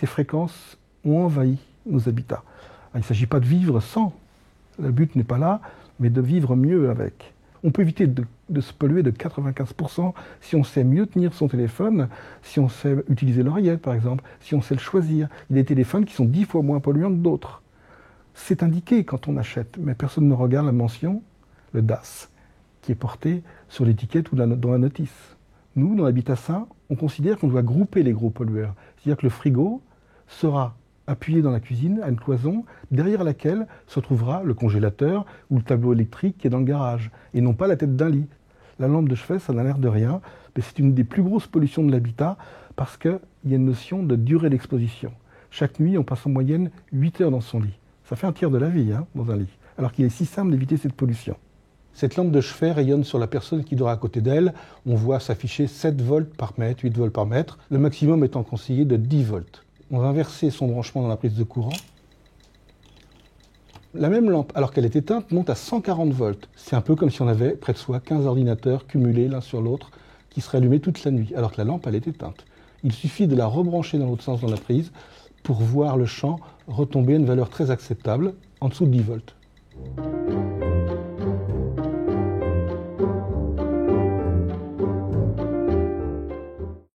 ces fréquences ont envahi nos habitats. Alors, il ne s'agit pas de vivre sans, le but n'est pas là, mais de vivre mieux avec. On peut éviter de se polluer de 95% si on sait mieux tenir son téléphone, si on sait utiliser l'oreillette par exemple, si on sait le choisir. Il y a des téléphones qui sont 10 fois moins polluants que d'autres. C'est indiqué quand on achète, mais personne ne regarde la mention, le DAS, qui est porté sur l'étiquette ou dans la notice. Nous, dans l'habitat sain, on considère qu'on doit grouper les gros pollueurs. C'est-à-dire que le frigo sera appuyé dans la cuisine à une cloison derrière laquelle se trouvera le congélateur ou le tableau électrique qui est dans le garage, et non pas la tête d'un lit. La lampe de chevet, ça n'a l'air de rien, mais c'est une des plus grosses pollutions de l'habitat parce qu'il y a une notion de durée d'exposition. Chaque nuit, on passe en moyenne 8 heures dans son lit. Ça fait un tiers de la vie dans un lit, alors qu'il est si simple d'éviter cette pollution. Cette lampe de chevet rayonne sur la personne qui dort à côté d'elle. On voit s'afficher 7 volts par mètre, 8 volts par mètre, le maximum étant conseillé de 10 volts. On va inverser son branchement dans la prise de courant. La même lampe, alors qu'elle est éteinte, monte à 140 volts. C'est un peu comme si on avait près de soi 15 ordinateurs cumulés l'un sur l'autre qui seraient allumés toute la nuit, alors que la lampe, elle est éteinte. Il suffit de la rebrancher dans l'autre sens dans la prise pour voir le champ retomber à une valeur très acceptable, en dessous de 10 volts.